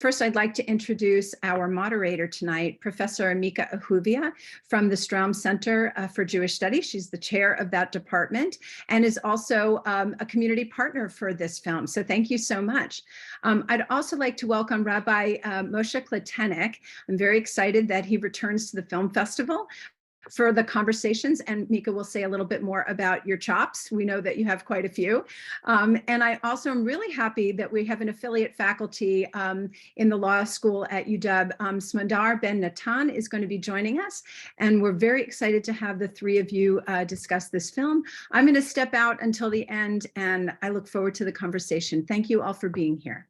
First, I'd like to introduce our moderator tonight, Professor Mika Ahuvia from the Stroum Center for Jewish Studies. She's the chair of that department and is also a community partner for this film. So thank you so much. I'd also like to welcome Rabbi Moshe Kletenik. I'm very excited that he returns to the film festival for the conversations, and Mika will say a little bit more about your chops. We know that you have quite a few. And I also am really happy that we have an affiliate faculty in the law school at UW. Smadar Ben Natan is going to be joining us, and we're very excited to have the three of you discuss this film. I'm going to step out until the end, and I look forward to the conversation. Thank you all for being here.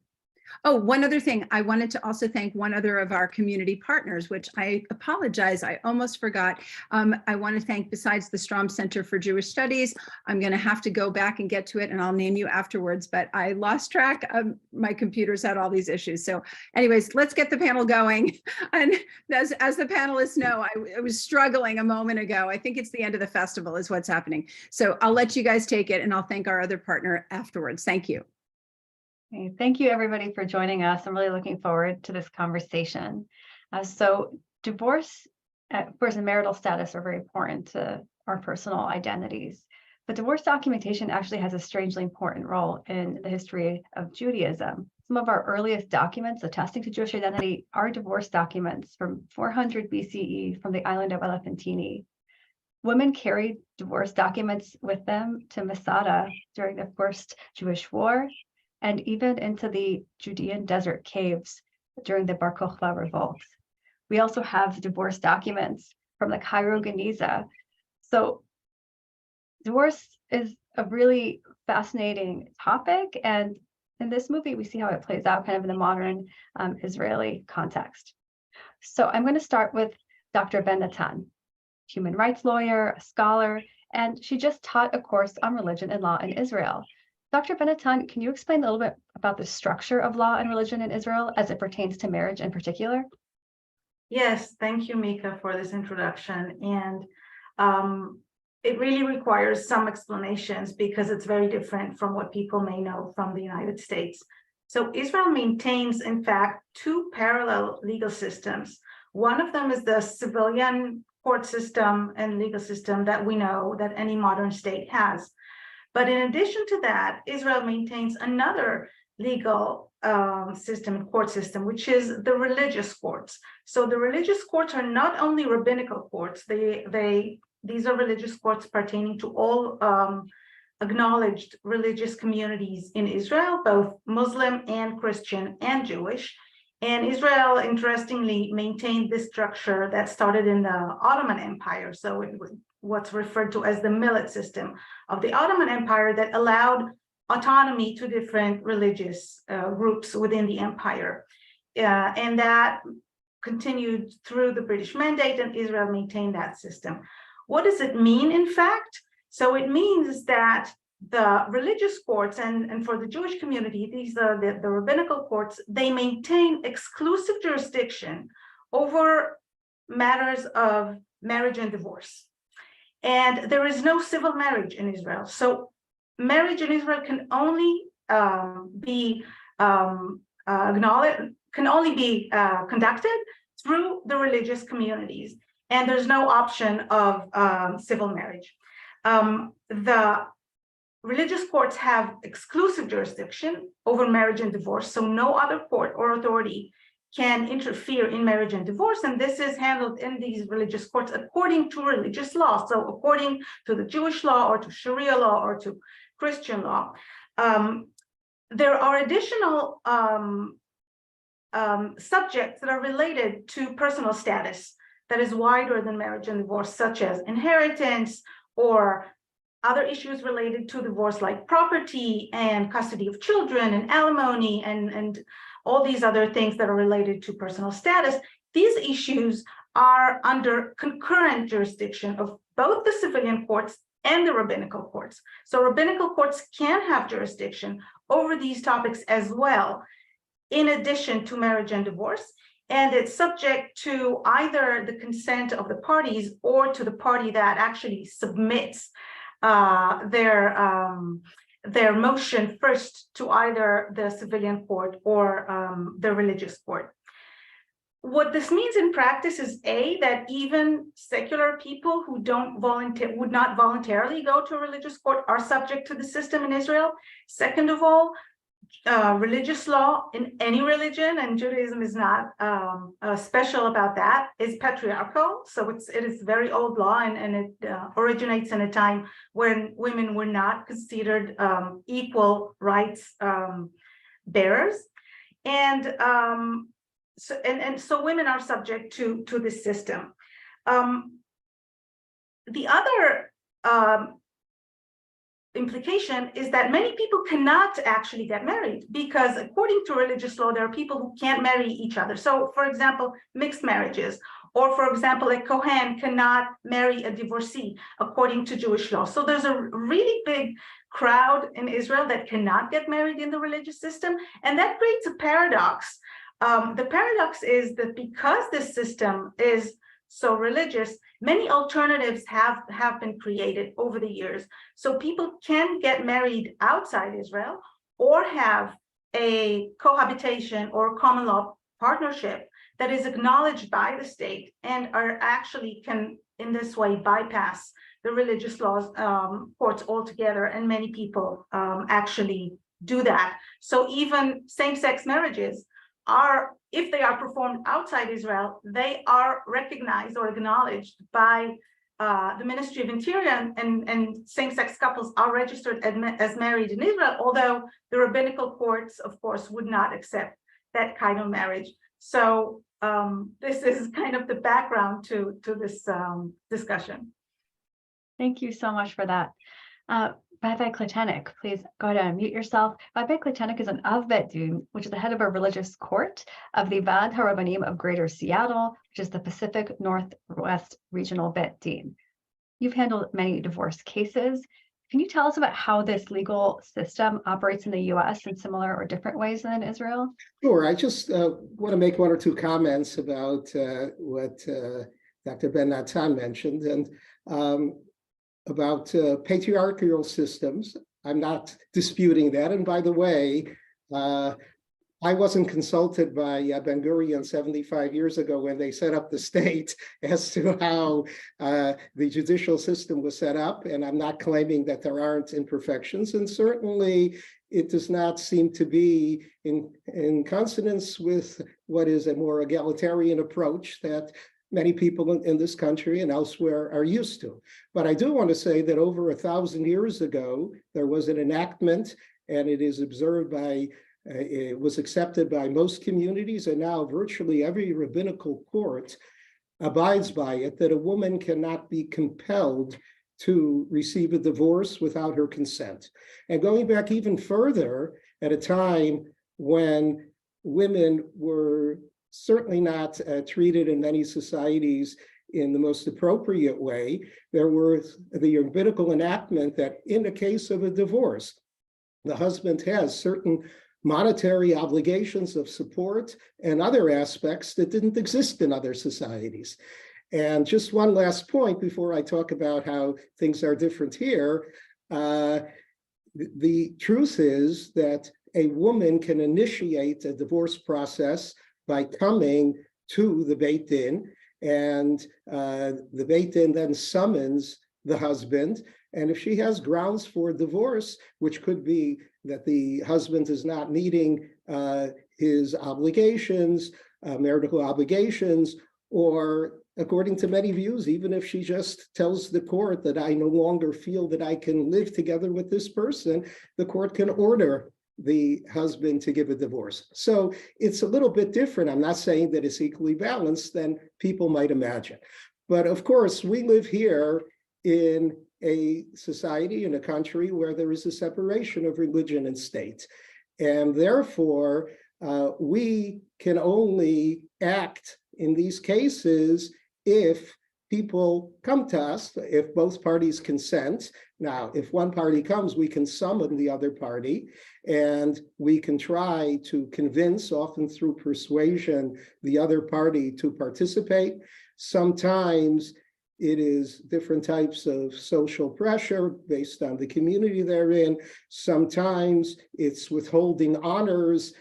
Oh, one other thing, I wanted to also thank one other of our community partners, which I apologize, I almost forgot. I want to thank, besides the Stroum Center for Jewish Studies, I'm going to have to go back and get to it, and I'll name you afterwards, but I lost track of my computer's had all these issues. So anyways, let's get the panel going. And as the panelists know, I was struggling a moment ago. I think it's the end of the festival is what's happening. So I'll let you guys take it, and I'll thank our other partner afterwards. Thank you. Okay, thank you everybody for joining us. I'm really looking forward to this conversation. So divorce, of course, and marital status are very important to our personal identities, but divorce documentation actually has a strangely important role in the history of Judaism. Some of our earliest documents attesting to Jewish identity are divorce documents from 400 BCE from the island of Elephantine. Women carried divorce documents with them to Masada during the First Jewish War, and even into the Judean desert caves during the Bar Kokhba revolt. We also have divorce documents from the Cairo Geniza. So divorce is a really fascinating topic, and in this movie, we see how it plays out kind of in the modern Israeli context. So I'm going to start with Dr. Ben Natan, human rights lawyer, a scholar, and she just taught a course on religion and law in Israel. Dr. Ben Natan, can you explain a little bit about the structure of law and religion in Israel as it pertains to marriage in particular? Yes, thank you, Mika, for this introduction. And it really requires some explanations because it's very different from what people may know from the United States. So Israel maintains, in fact, two parallel legal systems. One of them is the civilian court system and legal system that we know that any modern state has. But in addition to that, Israel maintains another legal system and court system, which is the religious courts. So the religious courts are not only rabbinical courts, these are religious courts pertaining to all acknowledged religious communities in Israel, both Muslim and Christian and Jewish. And Israel, interestingly, maintained this structure that started in the Ottoman Empire. So it was what's referred to as the millet system of the Ottoman Empire that allowed autonomy to different religious groups within the empire. And that continued through the British Mandate, and Israel maintained that system. What does it mean, in fact? So it means that the religious courts, and for the Jewish community, these are the rabbinical courts, they maintain exclusive jurisdiction over matters of marriage and divorce. And there is no civil marriage in Israel. So marriage in Israel can only be acknowledged, can only be conducted through the religious communities. And there's no option of civil marriage. The religious courts have exclusive jurisdiction over marriage and divorce, so no other court or authority can interfere in marriage and divorce, and this is handled in these religious courts according to religious law. So according to the Jewish law or to Sharia law or to Christian law. There are additional subjects that are related to personal status that is wider than marriage and divorce, such as inheritance or other issues related to divorce, like property and custody of children and alimony and all these other things that are related to personal status. These issues are under concurrent jurisdiction of both the civilian courts and the rabbinical courts. So rabbinical courts can have jurisdiction over these topics as well, in addition to marriage and divorce. And it's subject to either the consent of the parties or to the party that actually submits their their motion first to either the civilian court or the religious court. What this means in practice is that even secular people who would not voluntarily go to a religious court are subject to the system in Israel. Second of all, religious law in any religion, and Judaism is not special about that, is patriarchal. So it is very old law, and it originates in a time when women were not considered equal rights bearers, and so women are subject to this system. The other implication is that many people cannot actually get married, because according to religious law, there are people who can't marry each other. So, for example, mixed marriages, or for example, a Kohen cannot marry a divorcee according to Jewish law. So there's a really big crowd in Israel that cannot get married in the religious system, and that creates a paradox. The paradox is that because this system is so religious, many alternatives have been created over the years. So people can get married outside Israel, or have a cohabitation or common law partnership that is acknowledged by the state, and are actually can in this way bypass the religious laws courts altogether. And many people actually do that. So even same-sex marriages are, if they are performed outside Israel, they are recognized or acknowledged by the Ministry of Interior, and same-sex couples are registered as married in Israel, although the rabbinical courts, of course, would not accept that kind of marriage. So this is kind of the background to this discussion. Thank you so much for that. Rabbi Kletenik, please go ahead and unmute yourself. Rabbi Kletenik is an Av Bet Din, which is the head of a religious court of the HaRabanim of Greater Seattle, which is the Pacific Northwest Regional Bet Din. You've handled many divorce cases. Can you tell us about how this legal system operates in the U.S. in similar or different ways than in Israel? Sure. I just want to make one or two comments about what Dr. Ben Natan mentioned, and about patriarchal systems. I'm not disputing that. And by the way, I wasn't consulted by Ben-Gurion 75 years ago when they set up the state as to how the judicial system was set up. And I'm not claiming that there aren't imperfections. And certainly it does not seem to be in consonance with what is a more egalitarian approach that many people in this country and elsewhere are used to. But I do want to say that over 1,000 years ago, there was an enactment, and it is observed by, it was accepted by most communities, and now virtually every rabbinical court abides by it, that a woman cannot be compelled to receive a divorce without her consent. And going back even further, at a time when women were certainly not treated in many societies in the most appropriate way, there was the rabbinical enactment that in the case of a divorce, the husband has certain monetary obligations of support and other aspects that didn't exist in other societies. And just one last point before I talk about how things are different here. The truth is that a woman can initiate a divorce process by coming to the Beit Din, and the Beit Din then summons the husband. And if she has grounds for divorce, which could be that the husband is not meeting his obligations, marital obligations, or according to many views, even if she just tells the court that I no longer feel that I can live together with this person, the court can order the husband to give a divorce. So it's a little bit different. I'm not saying that it's equally balanced than people might imagine. But of course, we live here in a society, in a country where there is a separation of religion and state. And therefore, we can only act in these cases if people come to us, if both parties consent. Now, if one party comes, we can summon the other party, and we can try to convince, often through persuasion, the other party to participate. Sometimes It is different types of social pressure based on the community they're in. Sometimes it's withholding honors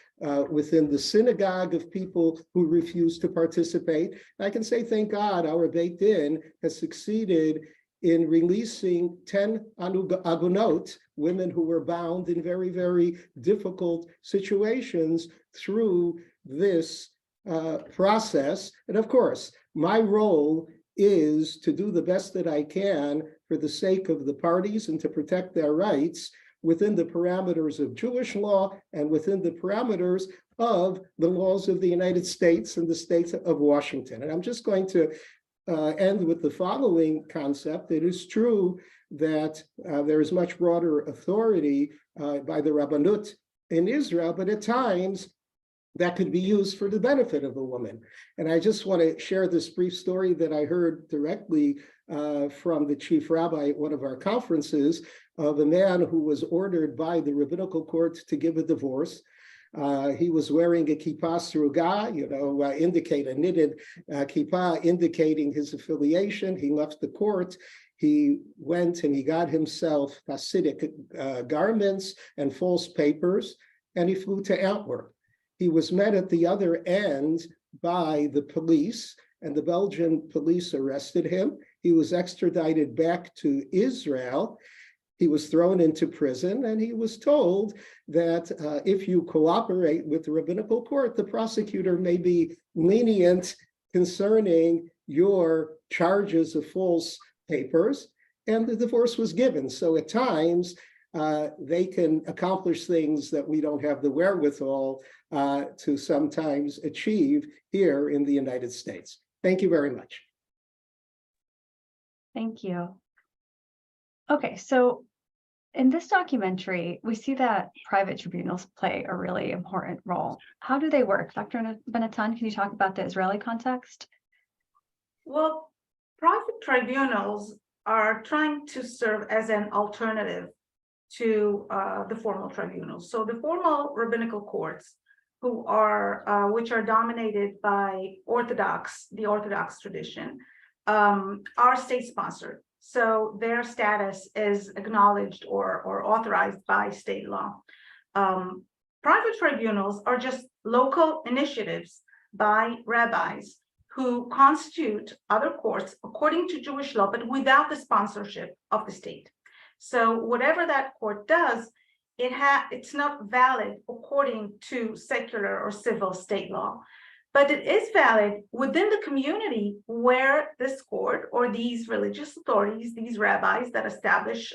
within the synagogue of people who refuse to participate. I can say, thank God, our Beit Din has succeeded in releasing 10 agunot, women who were bound in very, very difficult situations through this process. And of course, my role is to do the best that I can for the sake of the parties and to protect their rights within the parameters of Jewish law and within the parameters of the laws of the United States and the state of Washington. And I'm just going to end with the following concept. It is true that there is much broader authority by the Rabbanut in Israel, but at times that could be used for the benefit of a woman. And I just want to share this brief story that I heard directly from the chief rabbi at one of our conferences of a man who was ordered by the rabbinical court to give a divorce. He was wearing a kippah sruga, a knitted kippah, indicating his affiliation. He left the court. He went and he got himself Hasidic garments and false papers, and he flew to Antwerp. He was met at the other end by the police, and the Belgian police arrested him. He was extradited back to Israel. He was thrown into prison, and he was told that if you cooperate with the rabbinical court, the prosecutor may be lenient concerning your charges of false papers, and the divorce was given. So at times, they can accomplish things that we don't have the wherewithal to sometimes achieve here in the United States. Thank you very much. Thank you. Okay, so in this documentary, we see that private tribunals play a really important role. How do they work? Dr. Benetton, can you talk about the Israeli context? Well, private tribunals are trying to serve as an alternative to the formal tribunals. So the formal rabbinical courts, which are dominated by the Orthodox tradition, are state-sponsored. So their status is acknowledged or authorized by state law. Private tribunals are just local initiatives by rabbis who constitute other courts according to Jewish law, but without the sponsorship of the state. So whatever that court does, it's not valid according to secular or civil state law, but it is valid within the community where this court or these religious authorities, these rabbis that establish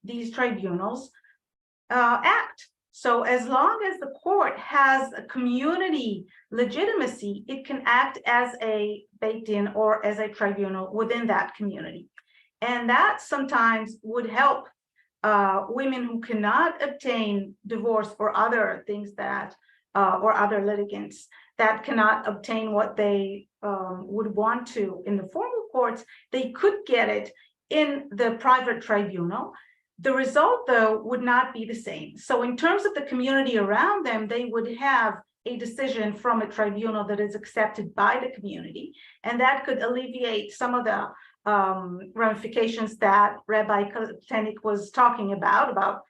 these tribunals act. So as long as the court has a community legitimacy, it can act as a Beit Din or as a tribunal within that community. And that sometimes would help women who cannot obtain divorce or other things that, or other litigants that cannot obtain what they would want to in the formal courts. They could get it in the private tribunal. The result, though, would not be the same. So in terms of the community around them, they would have a decision from a tribunal that is accepted by the community, and that could alleviate some of the ramifications that Rabbi Kletenik was talking about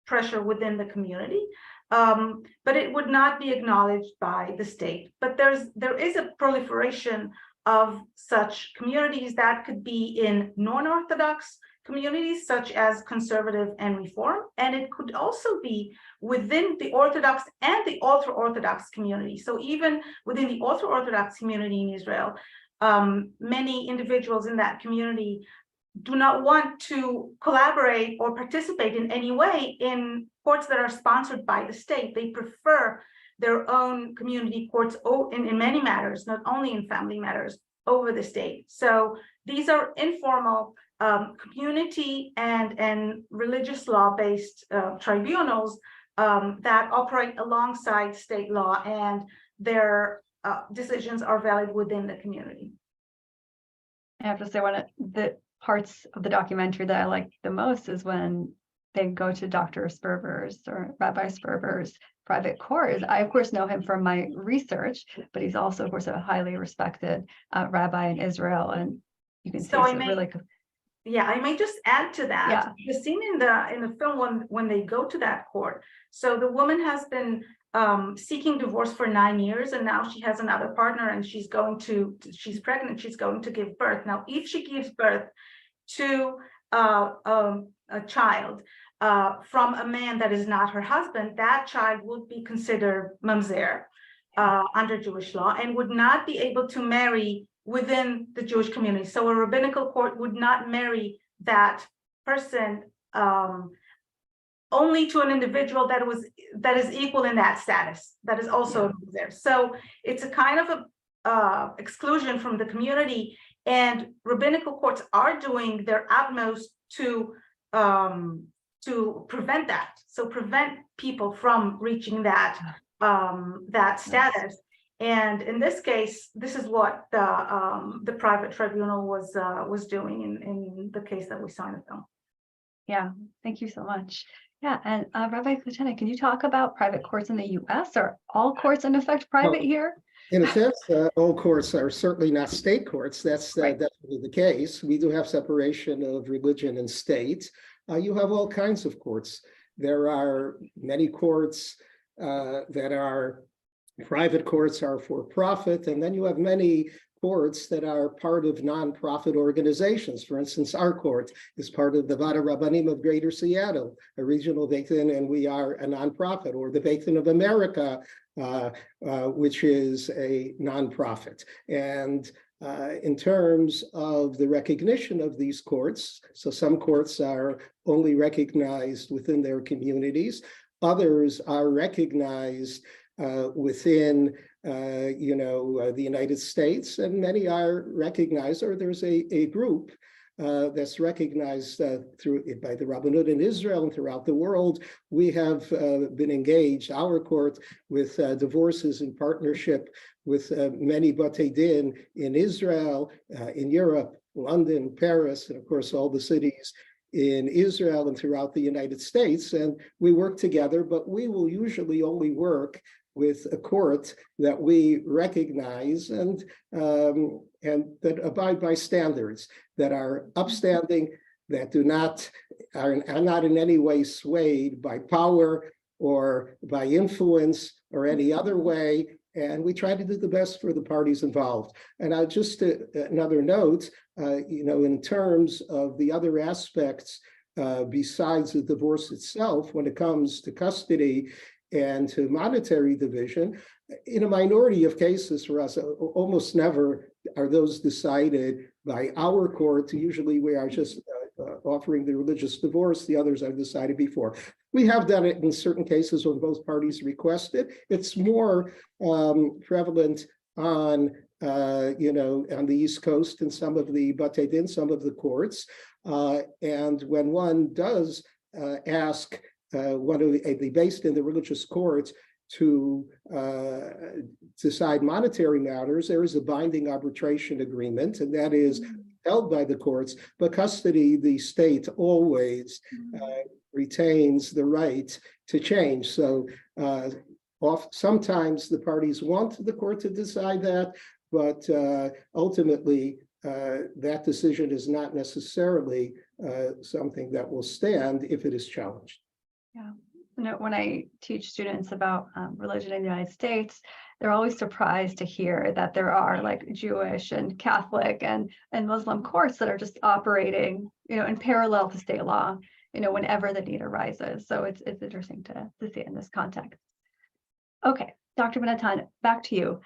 pressure within the community, but it would not be acknowledged by the state. But there is a proliferation of such communities that could be in non-Orthodox communities, such as conservative and reform, and it could also be within the Orthodox and the ultra-Orthodox community. So even within the ultra-Orthodox community in Israel, many individuals in that community do not want to collaborate or participate in any way in courts that are sponsored by the state. They prefer their own community courts in many matters, not only in family matters, over the state. So these are informal community and religious law-based tribunals that operate alongside state law, and their decisions are valid within the community. I have to say, one of the parts of the documentary that I like the most is when they go to Dr. Sperber's or Rabbi Sperber's private court. I, of course, know him from my research, but he's also, of course, a highly respected rabbi in Israel. And you can see. So I So may- really, Yeah, I may just add to that. Yeah. The scene in the film when they go to that court. So the woman has been seeking divorce for 9 years, and now she has another partner, and she's pregnant. She's going to give birth. Now, if she gives birth to a child from a man that is not her husband, that child would be considered mamzer under Jewish law and would not be able to marry within the Jewish community. So a rabbinical court would not marry that person only to an individual that is equal in that status, that is also there. So it's a kind of a exclusion from the community, and rabbinical courts are doing their utmost to prevent that. So prevent people from reaching that status. And in this case, this is what the private tribunal was doing in the case that we saw in the film. yeah, thank you so much. Yeah, and Rabbi Kletenik, can you talk about private courts in the U.S.? Are all courts in effect private here? In a sense, all courts are certainly not state courts. That's Right. definitely the case. We do have separation of religion and state. You have all kinds of courts. There are many courts that are private courts are for profit, and then you have many courts that are part of nonprofit organizations. For instance, our court is part of the HaRabanim of Greater Seattle, a regional Beit, and we are a nonprofit, or the Beit of America, which is a nonprofit. And in terms of the recognition of these courts, so some courts are only recognized within their communities, others are recognized within the United States, and many are recognized, or there's a group that's recognized by the Rabbanut in Israel and throughout the world. We have been engaged, our court, with divorces in partnership with many Batei Din in Israel, in Europe, London, Paris, and of course all the cities in Israel and throughout the United States. And we work together, but we will usually only work with a court that we recognize and that abide by standards, that are upstanding, that are not in any way swayed by power or by influence or any other way. And we try to do the best for the parties involved. And just another note, in terms of the other aspects besides the divorce itself, when it comes to custody and to monetary division, in a minority of cases for us, almost never are those decided by our court. Usually we are just offering the religious divorce. The others are decided before. We have done it in certain cases when both parties request it. It's more prevalent on on the East Coast and some of the Batei Din, some of the courts. And when one does ask one of the based in the religious courts to decide monetary matters, there is a binding arbitration agreement, and that is held by the courts. But custody, the state always retains the right to change. So sometimes the parties want the court to decide that, but ultimately that decision is not necessarily something that will stand if it is challenged. Yeah. When I teach students about religion in the United States, they're always surprised to hear that there are like Jewish and Catholic and Muslim courts that are just operating, in parallel to state law, whenever the need arises. So it's interesting to see it in this context. Okay, Dr. Ben-Natan, back to you.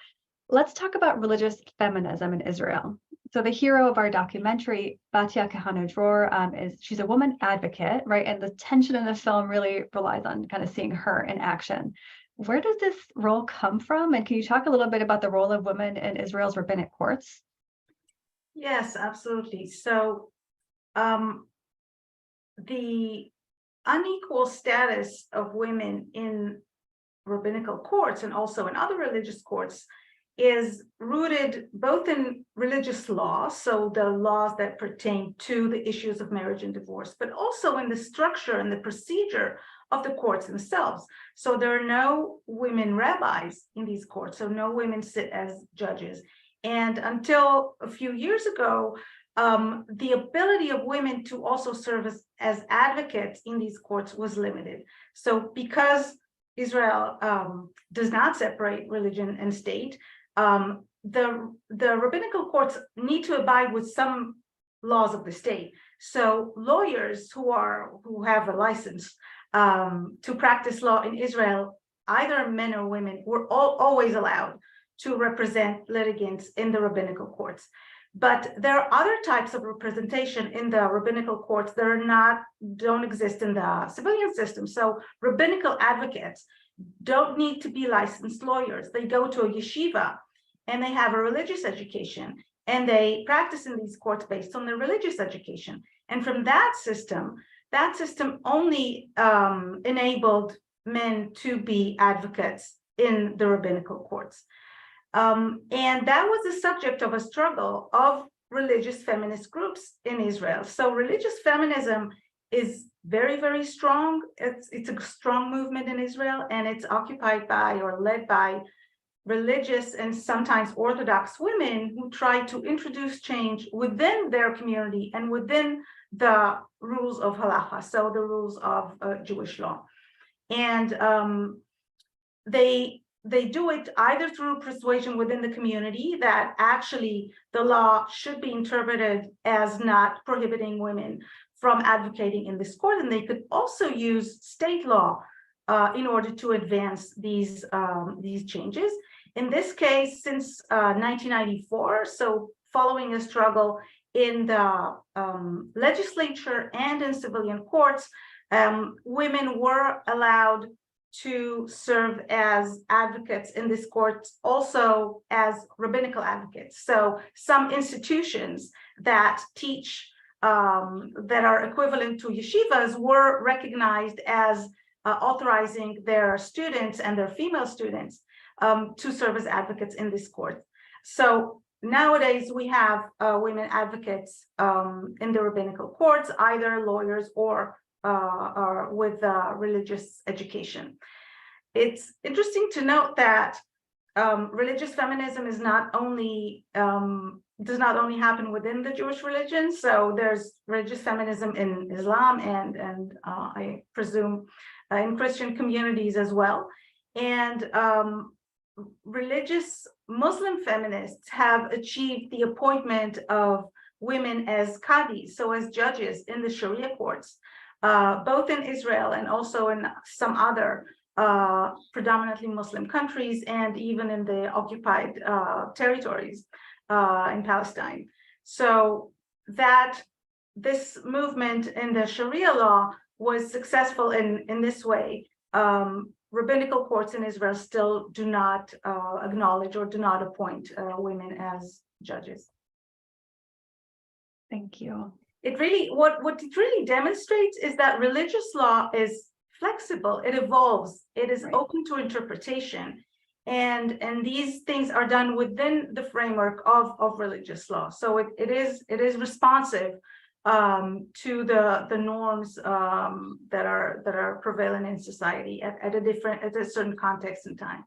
Let's talk about religious feminism in Israel. So the hero of our documentary, Batya Kahana-Dror, she's a woman advocate, right? And the tension in the film really relies on kind of seeing her in action. Where does this role come from? And can you talk a little bit about the role of women in Israel's rabbinic courts? Yes, absolutely. So the unequal status of women in rabbinical courts and also in other religious courts is rooted both in religious law, so the laws that pertain to the issues of marriage and divorce, but also in the structure and the procedure of the courts themselves. So there are no women rabbis in these courts, so no women sit as judges. And until a few years ago, the ability of women to also serve as advocates in these courts was limited. So because Israel does not separate religion and state, the rabbinical courts need to abide with some laws of the state. So lawyers who have a license to practice law in Israel, either men or women, were always allowed to represent litigants in the rabbinical courts. But there are other types of representation in the rabbinical courts that don't exist in the civilian system. So rabbinical advocates don't need to be licensed lawyers. They go to a yeshiva and they have a religious education and they practice in these courts based on their religious education. And from that system only enabled men to be advocates in the rabbinical courts. And that was the subject of a struggle of religious feminist groups in Israel. So religious feminism is very, very strong. It's a strong movement in Israel, and it's occupied by or led by religious and sometimes Orthodox women who try to introduce change within their community and within the rules of halacha, so the rules of Jewish law. And they do it either through persuasion within the community that actually the law should be interpreted as not prohibiting women from advocating in this court, and they could also use state law in order to advance these changes. In this case, since 1994, so following a struggle in the legislature and in civilian courts, women were allowed to serve as advocates in this court, also as rabbinical advocates. So some institutions that teach, that are equivalent to yeshivas, were recognized as authorizing their students and their female students to serve as advocates in this court. So nowadays we have women advocates in the rabbinical courts, either lawyers or with religious education. It's interesting to note that religious feminism is does not only happen within the Jewish religion. So there's religious feminism in Islam and I presume in Christian communities as well. And religious Muslim feminists have achieved the appointment of women as qadis, so as judges in the Sharia courts, both in Israel and also in some other predominantly Muslim countries, and even in the occupied territories in Palestine. So that this movement in the Sharia law was successful in this way. Rabbinical courts in Israel still do not acknowledge or do not appoint women as judges. Thank you. It really, what it really demonstrates is that religious law is flexible, it evolves, it is open to interpretation, and these things are done within the framework of religious law. So it is responsive to the norms that are prevalent in society at a certain context and time.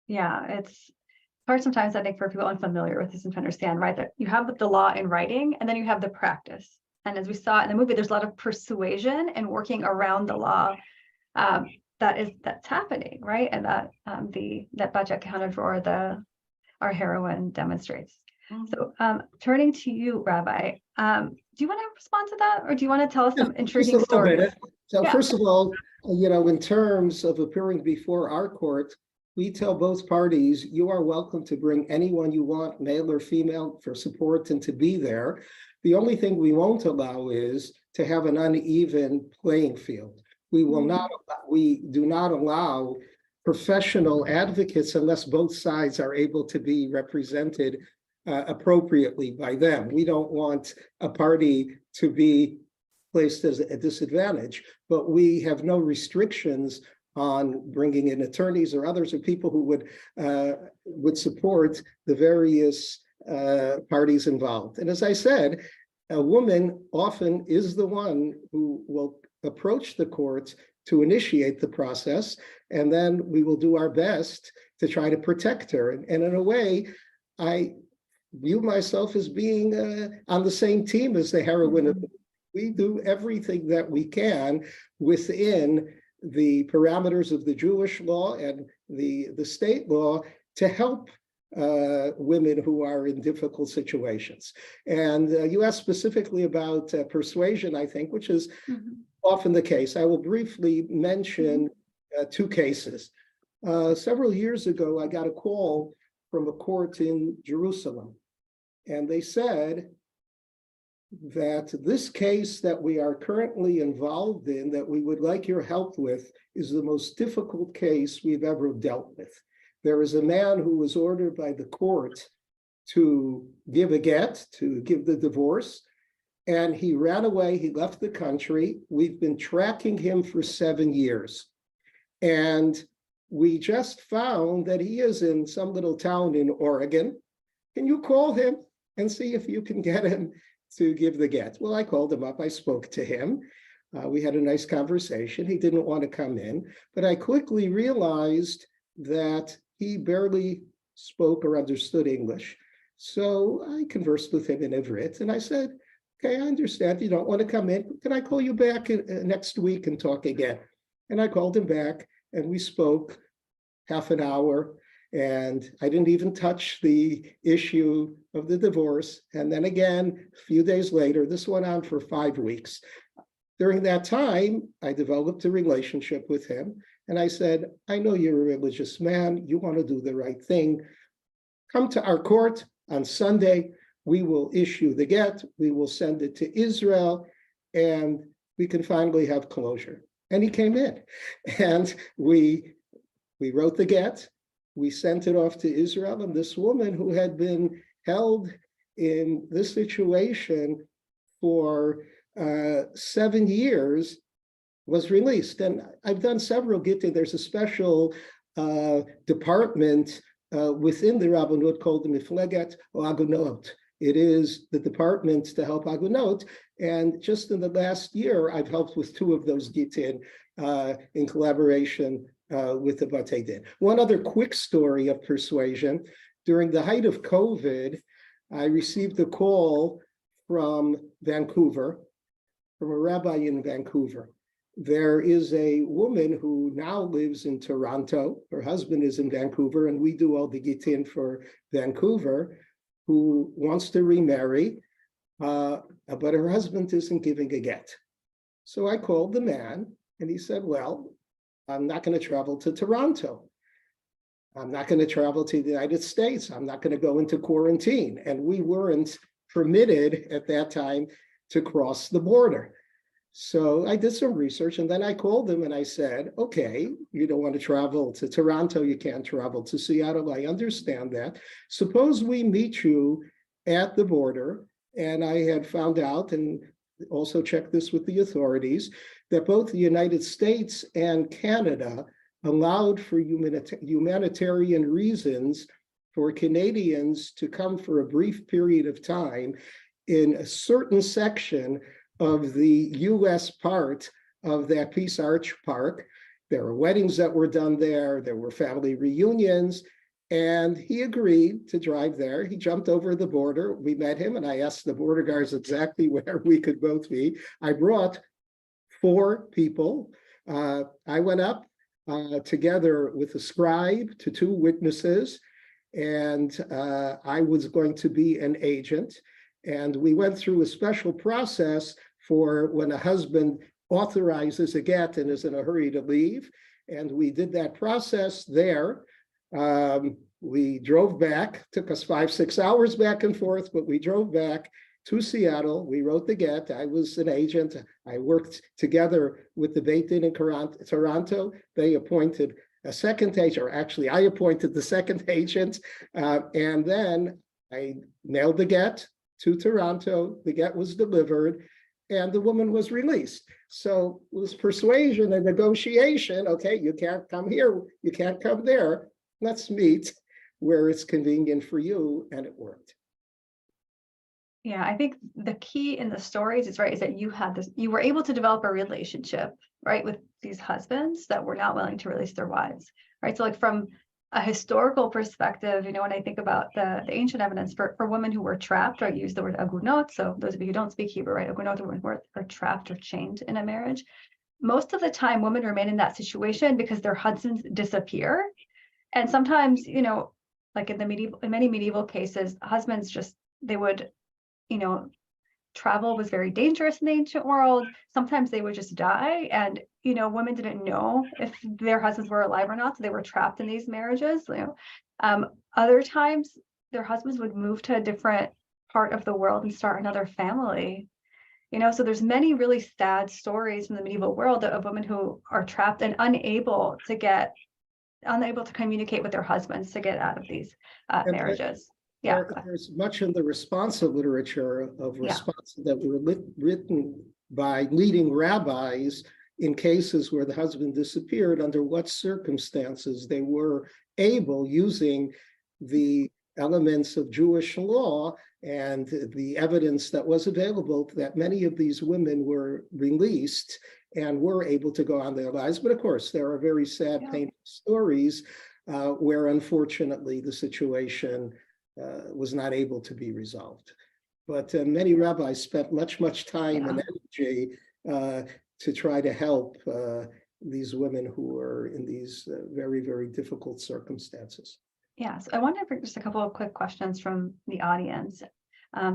Yeah, it's hard sometimes, I think, for people unfamiliar with this and to understand, right, that you have the law in writing and then you have the practice. And as we saw in the movie, there's a lot of persuasion and working around the law that's happening, right? And that budget accounted for our heroine demonstrates. Mm-hmm. So turning to you, Rabbi, do you want to respond to that, or do you want to tell us some intriguing stories? So first of all, in terms of appearing before our court, we tell both parties, you are welcome to bring anyone you want, male or female, for support and to be there. The only thing we won't allow is to have an uneven playing field. We do not allow professional advocates unless both sides are able to be represented appropriately by them. We don't want a party to be placed as a disadvantage, but we have no restrictions on bringing in attorneys or others or people who would support the various parties involved. And as I said, a woman often is the one who will approach the courts to initiate the process, and then we will do our best to try to protect her. And in a way, view myself as being on the same team as the heroine of the movie. We do everything that we can within the parameters of the Jewish law and the state law to help women who are in difficult situations. And you asked specifically about persuasion, I think, which is often the case. I will briefly mention two cases. Several years ago, I got a call from a court in Jerusalem, and they said that this case that we are currently involved in, that we would like your help with, is the most difficult case we've ever dealt with. There is a man who was ordered by the court to give a get, to give the divorce, and he ran away, he left the country. We've been tracking him for 7 years. And we just found that he is in some little town in Oregon. Can you call him and see if you can get him to give the get? Well, I called him up, I spoke to him. We had a nice conversation. He didn't want to come in, but I quickly realized that he barely spoke or understood English. So I conversed with him in Ivrit, and I said, okay, I understand you don't want to come in. Can I call you back next week and talk again? And I called him back, and we spoke half an hour, and I didn't even touch the issue of the divorce. And then again, a few days later, this went on for 5 weeks. During that time, I developed a relationship with him. And I said, I know you're a religious man. You want to do the right thing. Come to our court on Sunday. We will issue the get. We will send it to Israel, and we can finally have closure. And he came in, and we wrote the get. We sent it off to Israel, and this woman who had been held in this situation for 7 years was released. And I've done several gittin. There's a special department within the Rabbanut called the Mifleget Agunot. It is the department to help Agunot. And just in the last year, I've helped with 2 of those gittin in collaboration with the Batei Din. One other quick story of persuasion. During the height of COVID, I received a call from Vancouver, from a rabbi in Vancouver. There is a woman who now lives in Toronto. Her husband is in Vancouver, and we do all the gittin for Vancouver, who wants to remarry, but her husband isn't giving a get. So I called the man, and he said, well, I'm not going to travel to Toronto. I'm not going to travel to the United States. I'm not going to go into quarantine. And we weren't permitted at that time to cross the border. So I did some research, and then I called him and I said, okay, you don't want to travel to Toronto, you can't travel to Seattle, I understand that. Suppose we meet you at the border. And I had found out, and also checked this with the authorities, that both the United States and Canada allowed for humanitarian reasons for Canadians to come for a brief period of time in a certain section of the US part of that Peace Arch Park. There were weddings that were done there. There were family reunions. And he agreed to drive there. He jumped over the border. We met him, and I asked the border guards exactly where we could both be. I brought 4 people. I went up together with a scribe to 2 witnesses, and I was going to be an agent. And we went through a special process for when a husband authorizes a get and is in a hurry to leave. And we did that process there. We drove back, took us 5-6 hours back and forth, but we drove back to Seattle. We wrote the get. I was an agent. I worked together with the Beit in Toronto. They appointed a second agent, or actually I appointed the second agent. And then I mailed the get to Toronto. The get was delivered, and the woman was released. So it was persuasion and negotiation. Okay, you can't come here, you can't come there. Let's meet where it's convenient for you, and it worked. Yeah, I think the key in the stories is that you were able to develop a relationship, right, with these husbands that were not willing to release their wives, right? So like from a historical perspective, when I think about the ancient evidence for women who were trapped, or I use the word agunot. So those of you who don't speak Hebrew, right? Agunot are women who are trapped or chained in a marriage. Most of the time, women remain in that situation because their husbands disappear. And sometimes, like in many medieval cases, husbands they would, travel was very dangerous in the ancient world. Sometimes they would just die, and women didn't know if their husbands were alive or not, so they were trapped in these marriages. Other times their husbands would move to a different part of the world and start another family. So there's many really sad stories from the medieval world of women who are trapped and unable to communicate with their husbands to get out of these marriages. Yeah. There's much in the responsive literature of response that were written by leading rabbis in cases where the husband disappeared, under what circumstances they were able, using the elements of Jewish law and the evidence that was available, that many of these women were released and were able to go on their lives. But of course, there are very sad, painful stories where unfortunately the situation was not able to be resolved. But many rabbis spent much time and energy to try to help these women who were in these very, very difficult circumstances. Yes, I want to bring just a couple of quick questions from the audience.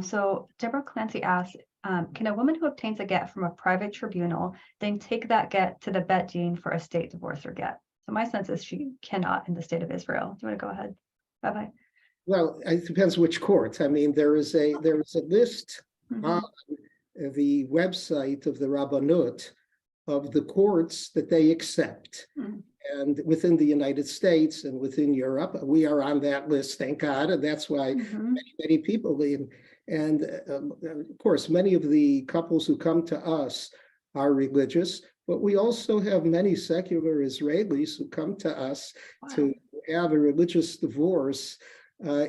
So Deborah Clancy asks, can a woman who obtains a get from a private tribunal then take that get to the Beit Din for a state divorce or get? So my sense is she cannot in the state of Israel. Do you want to go ahead, Rabbi? Well, it depends which court. I mean, there is a list on the website of the Rabbanut of the courts that they accept. And within the United States and within Europe, we are on that list, thank God. And that's why many people leave. And of course, many of the couples who come to us are religious, but we also have many secular Israelis who come to us to have a religious divorce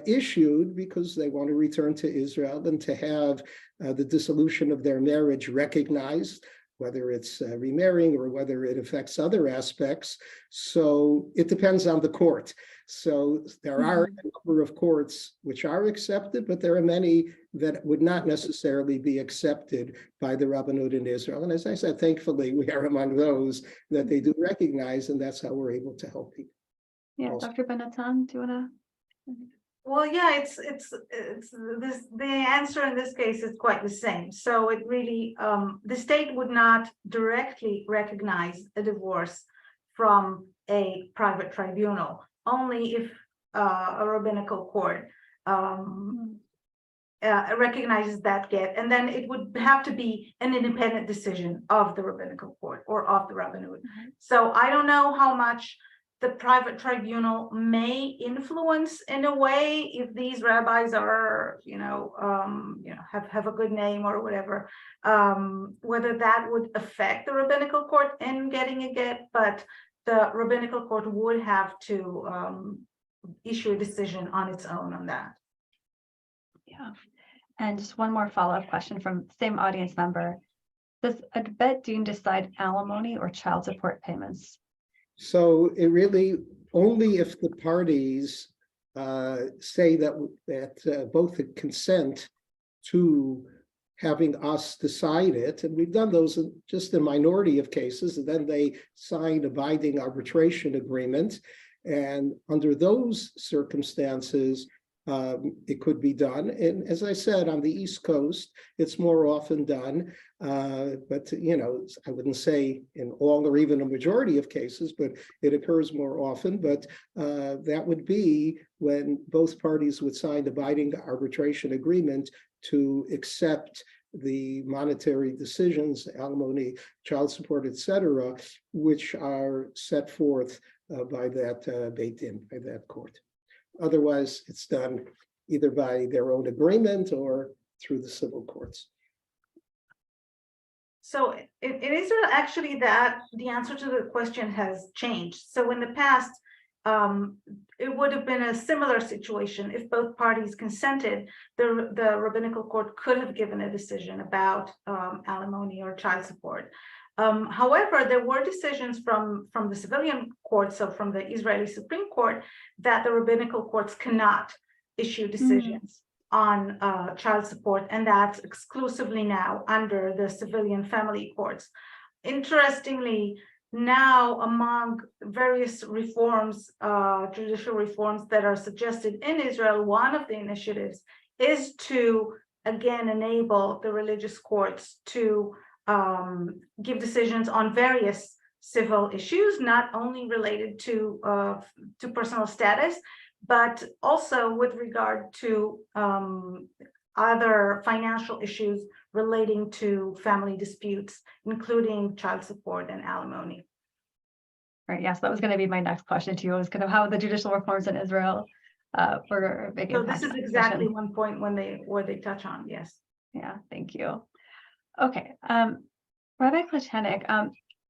issued because they want to return to Israel and to have the dissolution of their marriage recognized, whether it's remarrying or whether it affects other aspects. So it depends on the court. So there are a number of courts which are accepted, but there are many that would not necessarily be accepted by the Rabbanut in Israel. And as I said, thankfully, we are among those that they do recognize, and that's how we're able to help people. Yeah, also. Dr. Ben-Natan, do you want to? Well, yeah, it's this, the answer in this case is quite the same. So it really, the state would not directly recognize a divorce from a private tribunal, only if a rabbinical court recognizes that get, and then it would have to be an independent decision of the rabbinical court or of the Rabbanut. So I don't know how much the private tribunal may influence in a way if these rabbis are, have a good name or whatever, whether that would affect the rabbinical court in getting a get, but the rabbinical court would have to issue a decision on its own on that. Yeah. And just one more follow-up question from the same audience member. Does a Beit Din decide alimony or child support payments? So it really only if the parties say that both consent to having us decide it, and we've done those in just a minority of cases, and then they sign a binding arbitration agreement. And under those circumstances, it could be done. And as I said, on the East Coast, it's more often done. But, I wouldn't say in all or even a majority of cases, but it occurs more often. But that would be when both parties would sign a binding arbitration agreement to accept the monetary decisions, alimony, child support, etc., which are set forth by that Beit Din, by that court. Otherwise, it's done either by their own agreement or through the civil courts. So in Israel, actually, that the answer to the question has changed. So in the past, it would have been a similar situation if both parties consented. The rabbinical court could have given a decision about alimony or child support. However, there were decisions from the civilian courts, so from the Israeli Supreme Court, that the rabbinical courts cannot issue decisions on child support, and that's exclusively now under the civilian family courts. Interestingly, now among various reforms, judicial reforms that are suggested in Israel, one of the initiatives is to again enable the religious courts to give decisions on various civil issues, not only related to personal status, but also with regard to other financial issues relating to family disputes, including child support and alimony. Right. Yes, that was going to be my next question to you. Was kind of how the judicial reforms in Israel were a big So impact. this is exactly one point where they touch on. Yes. Yeah. Thank you. Okay. Rabbi Kletenik,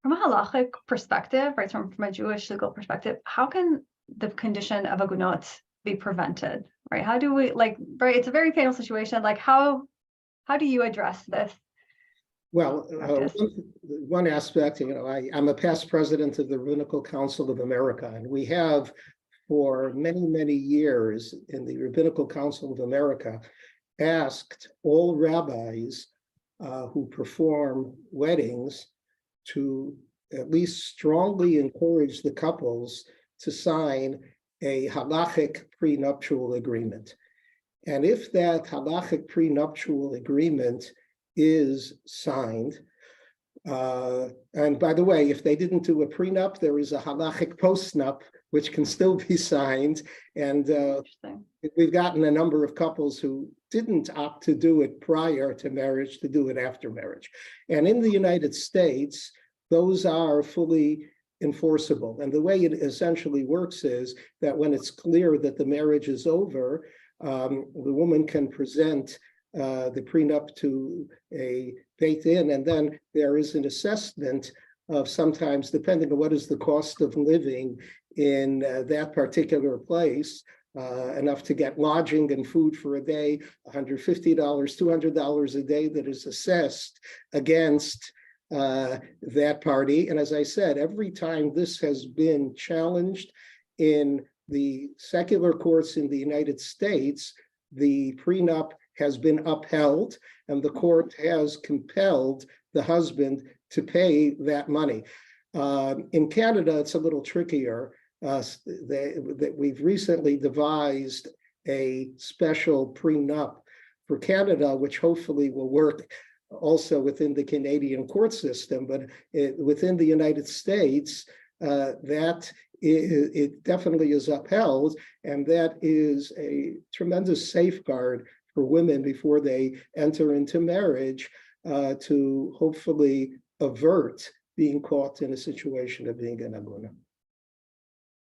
from a halachic perspective, right, from a Jewish legal perspective, how can the condition of agunot be prevented? Right? How do we right? It's a very fatal situation. Like how do you address this? Well, one aspect, I'm a past president of the Rabbinical Council of America, and we have for many, many years in the Rabbinical Council of America asked all rabbis who perform weddings to at least strongly encourage the couples to sign a halachic prenuptial agreement. And if that halachic prenuptial agreement is signed, and by the way, if they didn't do a prenup, there is a halachic postnup, which can still be signed. And we've gotten a number of couples who didn't opt to do it prior to marriage to do it after marriage. And in the United States, those are fully enforceable. And the way it essentially works is that when it's clear that the marriage is over, the woman can present the prenup to a Beit, and then there is an assessment of, sometimes depending on what is the cost of living in that particular place, enough to get lodging and food for a day, $150, $200 a day that is assessed against that party. And as I said, every time this has been challenged in the secular courts in the United States, the prenup has been upheld, and the court has compelled the husband to pay that money. In Canada, it's a little trickier. That we've recently devised a special prenup for Canada, which hopefully will work also within the Canadian court system, but within the United States, it definitely is upheld, and that is a tremendous safeguard for women before they enter into marriage, to hopefully avert being caught in a situation of being an aguna.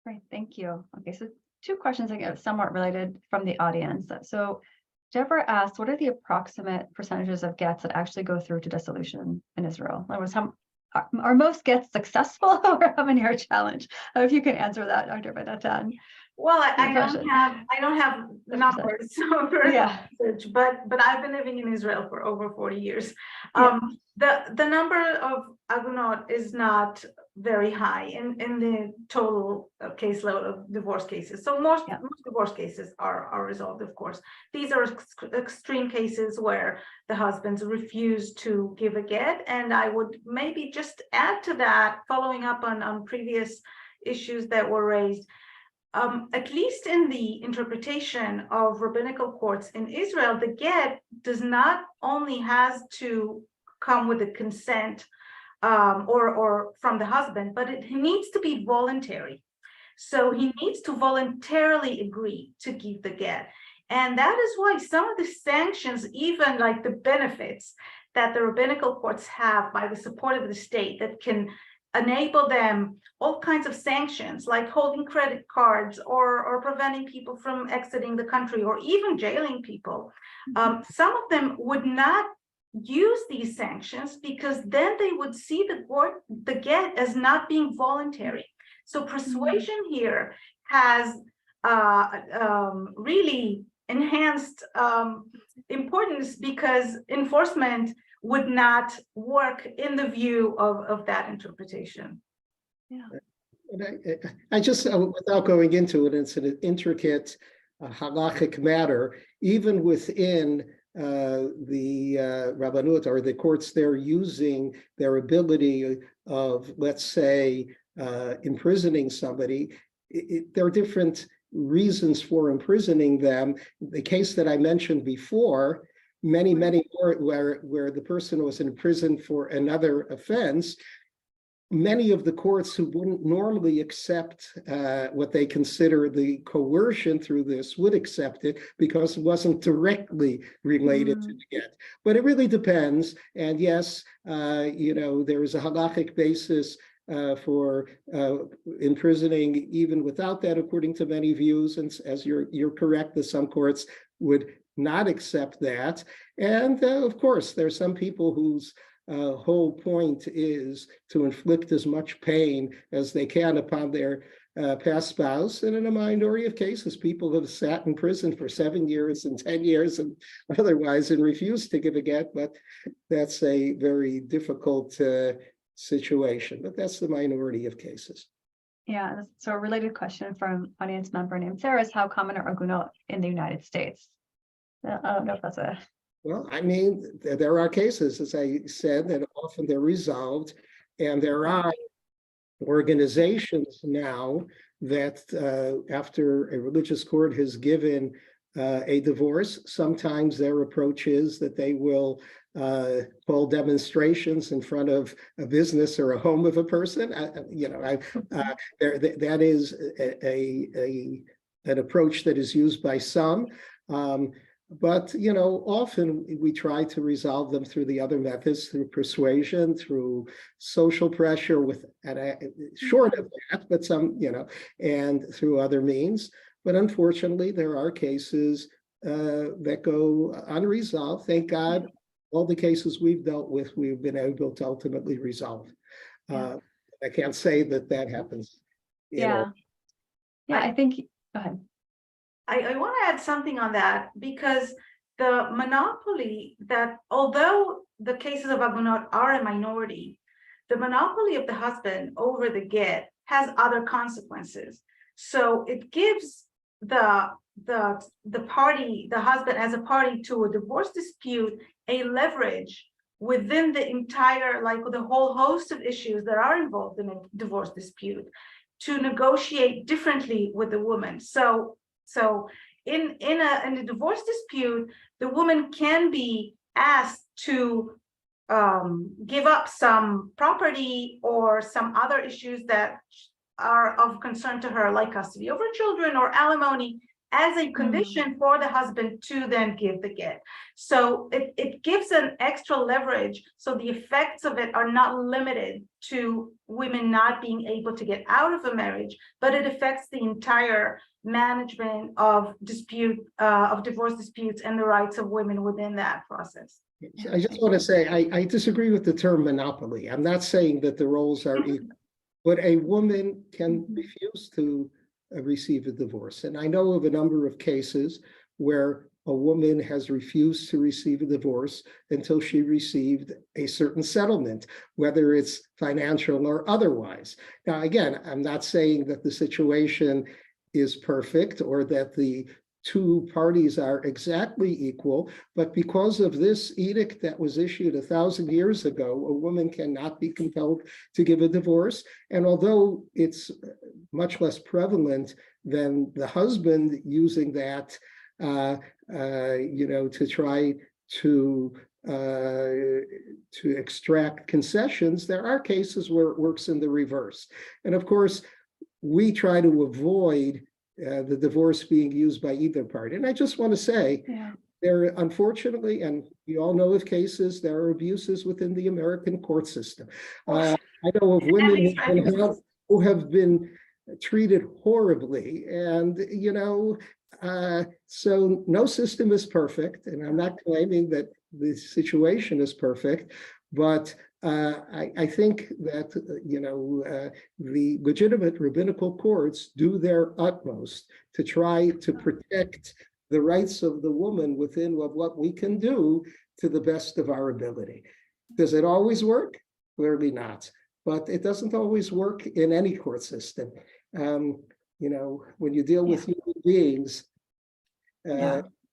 Great, thank you. Okay, so two questions I guess somewhat related from the audience. So Deborah asked, what are the approximate percentages of gets that actually go through to dissolution in Israel? In other words, are most gets successful, or how many are challenged? If you can answer that, Dr. Benatan. Well, I don't have the numbers for research, but I've been living in Israel for over 40 years. The number of agunot is not very high in the total caseload of divorce cases. So most divorce cases are resolved, of course. These are extreme cases where the husbands refuse to give a get. And I would maybe just add to that, following up on previous issues that were raised. At least in the interpretation of rabbinical courts in Israel, the get does not only has to come with the consent or from the husband, but it needs to be voluntary. So he needs to voluntarily agree to give the get. And that is why some of the sanctions, even like the benefits that the rabbinical courts have by the support of the state that can enable them all kinds of sanctions, like holding credit cards or preventing people from exiting the country or even jailing people. Some of them would not use these sanctions because then they would see the get as not being voluntary. So persuasion here has really enhanced importance because enforcement would not work in the view of that interpretation. Yeah. And I just, without going into it, it's an intricate halachic matter, even within the Rabbanut or the courts, they're using their ability of, let's say, imprisoning somebody. There are different reasons for imprisoning them. The case that I mentioned before, many more where the person was in prison for another offense, many of the courts who wouldn't normally accept what they consider the coercion through this would accept it because it wasn't directly related to the get. But it really depends. And yes, there is a halachic basis for imprisoning even without that, according to many views. And as you're correct, that some courts would not accept that. And of course, there are some people whose whole point is to inflict as much pain as they can upon their past spouse. And in a minority of cases, people have sat in prison for 7 years and 10 years and otherwise and refused to give a get. But that's a very difficult situation. But that's the minority of cases. Yeah. So a related question from audience member named Sarah is, how common are agunot in the United States? I don't know if that's a... Well, I mean, there are cases, as I said, that often they're resolved, and there are organizations now that after a religious court has given a divorce, sometimes their approach is that they will hold demonstrations in front of a business or a home of a person. That is an approach that is used by some. But, often we try to resolve them through the other methods, through persuasion, through social pressure, short of that, but some, and through other means. But unfortunately, there are cases that go unresolved. Thank God, all the cases we've dealt with, we've been able to ultimately resolve. I can't say that happens. Yeah, I think, go ahead. I want to add something on that, because the monopoly that, although the cases of agunot are a minority, the monopoly of the husband over the get has other consequences. So it gives the party, the husband as a party to a divorce dispute, a leverage within the entire, like the whole host of issues that are involved in a divorce dispute, to negotiate differently with the woman. So in a divorce dispute, the woman can be asked to give up some property or some other issues that are of concern to her, like custody over children or alimony, as a condition for the husband to then give the get. So it gives an extra leverage. So the effects of it are not limited to women not being able to get out of a marriage, but it affects the entire management of divorce disputes and the rights of women within that process. I just want to say, I disagree with the term monopoly. I'm not saying that the roles are equal, but a woman can refuse to receive a divorce. And I know of a number of cases where a woman has refused to receive a divorce until she received a certain settlement, whether it's financial or otherwise. Now, again, I'm not saying that the situation is perfect or that the two parties are exactly equal, but because of this edict that was issued 1,000 years ago, a woman cannot be compelled to give a divorce. And although it's much less prevalent than the husband using that, to try to extract concessions, there are cases where it works in the reverse. And of course, we try to avoid the divorce being used by either party. And I just want to say, there, unfortunately, and we all know of cases, there are abuses within the American court system. I know of women who have been treated horribly, and so no system is perfect, and I'm not claiming that the situation is perfect, but I think that the legitimate rabbinical courts do their utmost to try to protect the rights of the woman within what we can do to the best of our ability. Does it always work? Clearly not. But it doesn't always work in any court system. When you deal with human beings,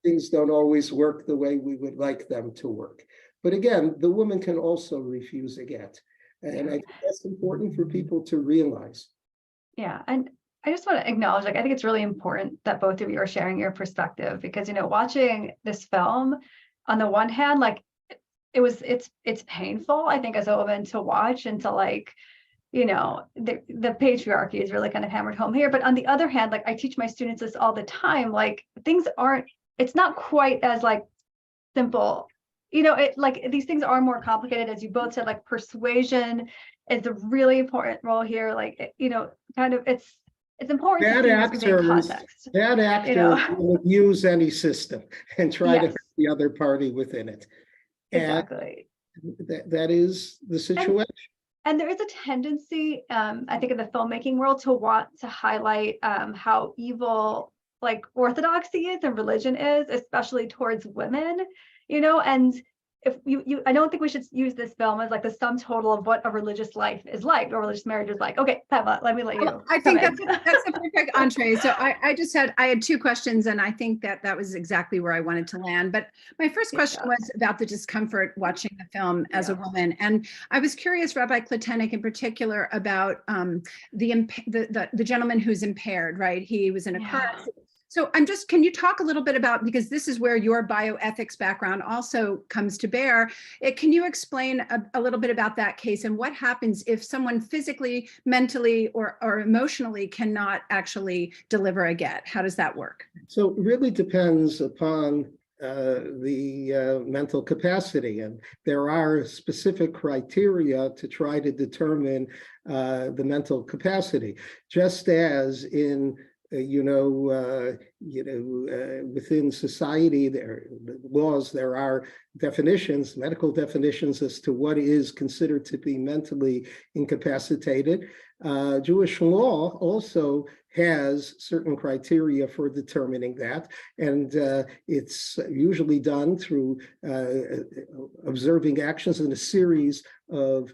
things don't always work the way we would like them to work. But again, the woman can also refuse a get. And I think that's important for people to realize. Yeah. And I just want to acknowledge, I think it's really important that both of you are sharing your perspective, because, watching this film, on the one hand, it's painful, I think, as a woman to watch and to the patriarchy is really kind of hammered home here. But on the other hand, I teach my students this all the time, it's not quite as simple. These things are more complicated, as you both said. Persuasion is a really important role here. It's important. Bad actors will use any system and try to hurt the other party within it. Exactly. And that is the situation. And there is a tendency, I think, in the filmmaking world to want to highlight how evil orthodoxy is and religion is, especially towards women, and if I don't think we should use this film as the sum total of what a religious life is like, or religious marriage is like. Okay, Pamela, let me let you. I think that's a perfect entree. So I had two questions, and I think that was exactly where I wanted to land. But my first question was about the discomfort watching the film as a woman, and I was curious, Rabbi Kletenik, in particular, about the gentleman who's impaired. Right, he was in a car accident. So can you talk a little bit about, because this is where your bioethics background also comes to bear, can you explain a little bit about that case and what happens if someone physically, mentally, or emotionally cannot actually deliver a get? How does that work? So it really depends upon the mental capacity, and there are specific criteria to try to determine the mental capacity, just as in within society, there are definitions, medical definitions, as to what is considered to be mentally incapacitated. Jewish law also has certain criteria for determining that, and it's usually done through observing actions in a series of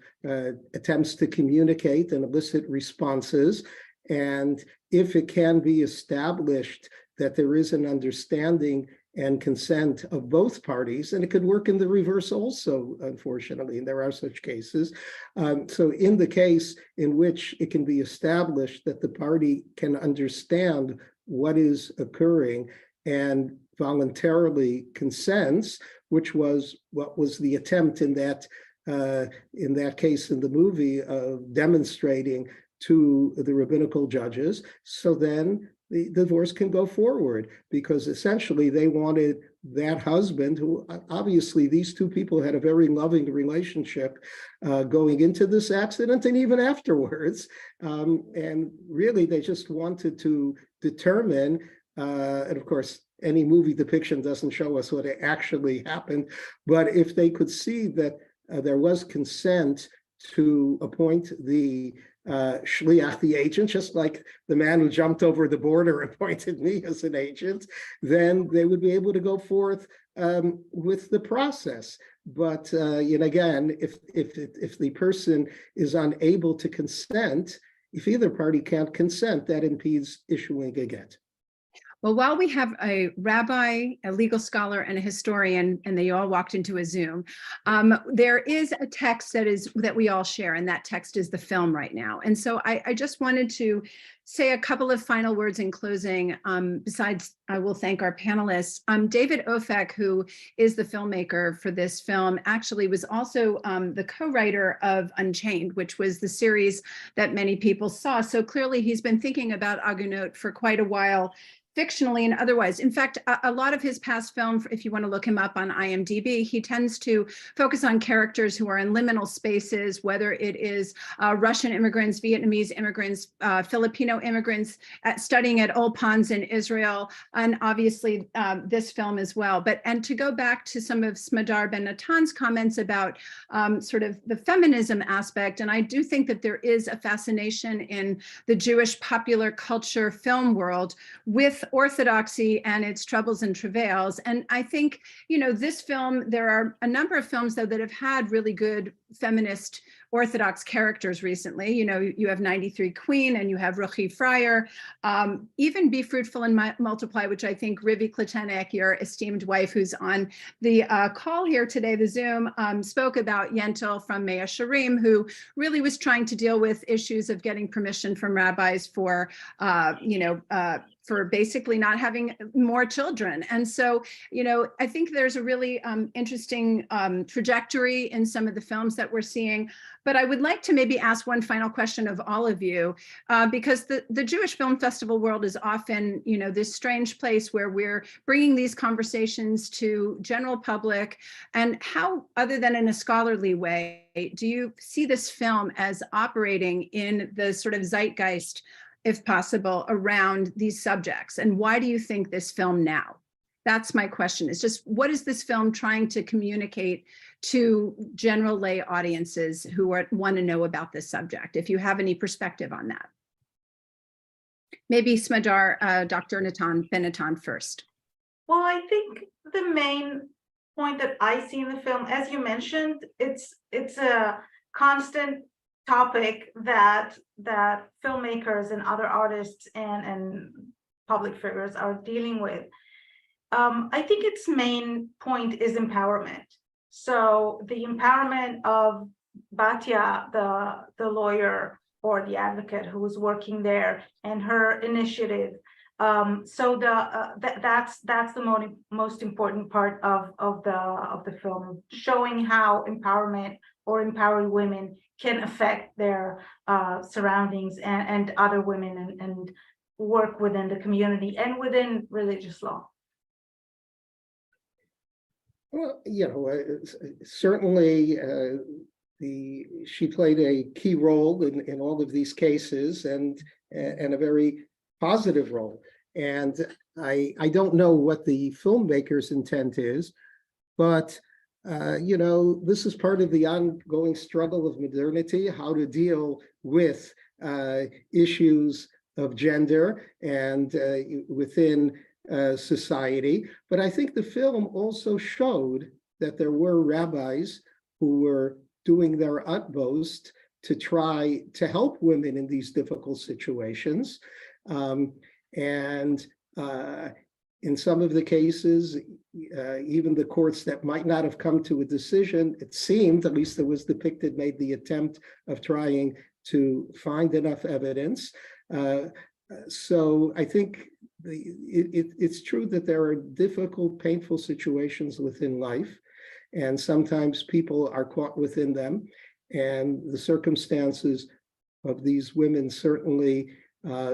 attempts to communicate and elicit responses. And if it can be established that there is an understanding and consent of both parties, and it could work in the reverse also, unfortunately, and there are such cases. So in the case in which it can be established that the party can understand what is occurring and voluntarily consents, which was what was the attempt in that case in the movie of demonstrating to the rabbinical judges, so then the divorce can go forward, because essentially they wanted that husband, who obviously these two people had a very loving relationship going into this accident and even afterwards, and really they just wanted to determine, and of course any movie depiction doesn't show us what actually happened, but if they could see that there was consent to appoint the shliach, the agent, just like the man who jumped over the border appointed me as an agent, then they would be able to go forth with the process. But again, if the person is unable to consent, if either party can't consent, that impedes issuing a get. Well, while we have a rabbi, a legal scholar, and a historian, and they all walked into a Zoom, there is a text that we all share, and that text is the film right now. And so I just wanted to say a couple of final words in closing. Besides, I will thank our panelists. David Ofek, who is the filmmaker for this film, actually was also the co-writer of Unchained, which was the series that many people saw. So clearly he's been thinking about Agunot for quite a while, fictionally and otherwise. In fact, a lot of his past film, if you want to look him up on IMDb, he tends to focus on characters who are in liminal spaces, whether it is Russian immigrants, Vietnamese immigrants, Filipino immigrants studying at Ulpans in Israel, and obviously this film as well. And to go back to some of Smadar Ben Natan's comments about sort of the feminism aspect, and I do think that there is a fascination in the Jewish popular culture film world with with orthodoxy and its troubles and travails. And I think, you know, this film, there are a number of films, though, that have had really good feminist Orthodox characters recently. You know, you have 93 Queen and you have Ruchi Fryer, even Be Fruitful and Multiply, which I think Rivi Kletenik, your esteemed wife who's on the call here today, the Zoom, spoke about Yentl from Mea Sharim, who really was trying to deal with issues of getting permission from rabbis for, for basically not having more children. And so, you know, I think there's a really interesting trajectory in some of the films that we're seeing. But I would like to maybe ask one final question of all of you, because the Jewish Film Festival world is often, you know, this strange place where we're bringing these conversations to general public. And how, other than in a scholarly way, do you see this film as operating in the sort of zeitgeist, if possible, around these subjects? And why do you think this film now? That's my question. It's just, what is this film trying to communicate to general lay audiences who want to know about this subject? If you have any perspective on that. Maybe Smadar, Dr. Ben-Natan first. Well, I think the main point that I see in the film, as you mentioned, it's a constant topic that filmmakers and other artists and public figures are dealing with. I think its main point is empowerment. So the empowerment of Batya, the lawyer or the advocate who was working there, and her initiative. That's the most important part of the film, showing how empowerment or empowering women can affect their surroundings and other women and work within the community and within religious law. Well, you know, certainly she played a key role in all of these cases, and a very positive role. And I don't know what the filmmaker's intent is, but you know, this is part of the ongoing struggle of modernity, how to deal with issues of gender and within society. But I think the film also showed that there were rabbis who were doing their utmost to try to help women in these difficult situations. In some of the cases, even the courts that might not have come to a decision, it seemed, at least it was depicted, made the attempt of trying to find enough evidence. So I think it's true that there are difficult, painful situations within life, and sometimes people are caught within them, and the circumstances of these women certainly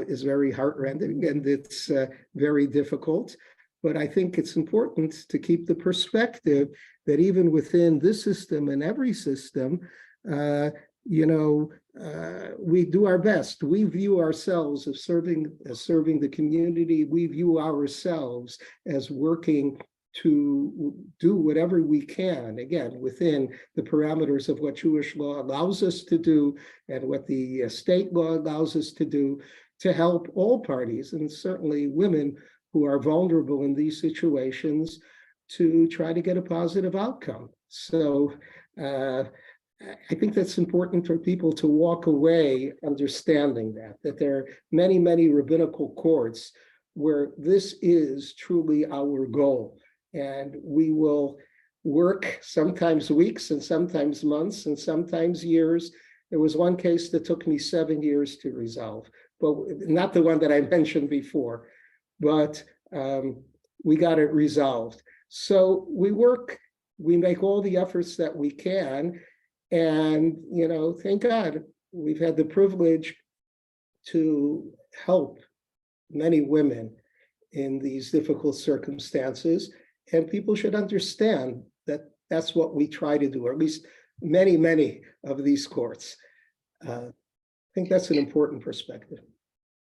is very heartrending, and it's very difficult. But I think it's important to keep the perspective that even within this system and every system, you know, we do our best. We view ourselves as serving the community. We view ourselves as working to do whatever we can, again, within the parameters of what Jewish law allows us to do and what the state law allows us to do, to help all parties, and certainly women who are vulnerable in these situations, to try to get a positive outcome. So I think that's important for people to walk away understanding that there are many, many rabbinical courts where this is truly our goal. And we will work sometimes weeks and sometimes months and sometimes years. There was one case that took me 7 years to resolve, but not the one that I mentioned before, but we got it resolved. So we work, we make all the efforts that we can. And, you know, thank God we've had the privilege to help many women in these difficult circumstances. And people should understand that that's what we try to do, or at least many, many of these courts. I think that's an important perspective.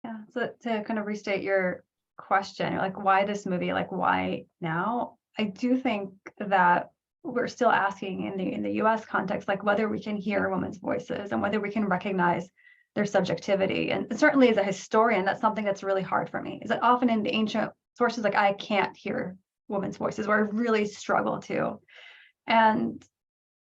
Yeah, so to kind of restate your question, like, why this movie, like, why now? I do think that we're still asking in the US context, like, whether we can hear women's voices and whether we can recognize their subjectivity. And certainly as a historian, that's something that's really hard for me, is that often in the ancient sources, like I can't hear women's voices, or I really struggle to. And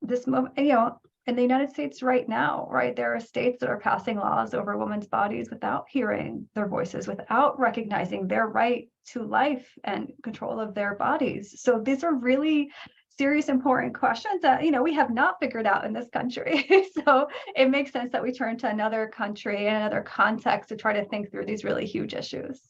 this moment, you know, in the United States right now, right, there are states that are passing laws over women's bodies without hearing their voices, without recognizing their right to life and control of their bodies. So these are really serious, important questions that, you know, we have not figured out in this country. So it makes sense that we turn to another country and another context to try to think through these really huge issues.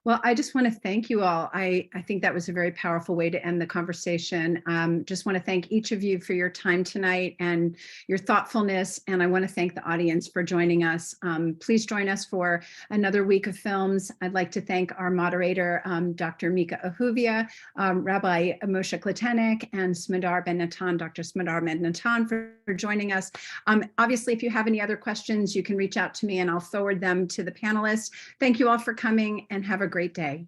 Well, I just want to thank you all. I think that was a very powerful way to end the conversation. Just want to thank each of you for your time tonight and your thoughtfulness. And I want to thank the audience for joining us. Please join us for another week of films. I'd like to thank our moderator, Dr. Mika Ahuvia, Rabbi Moshe Kletenik, and Smadar Ben Natan, Dr. Smadar Ben Natan for joining us. Obviously, if you have any other questions, you can reach out to me and I'll forward them to the panelists. Thank you all for coming and have a great day.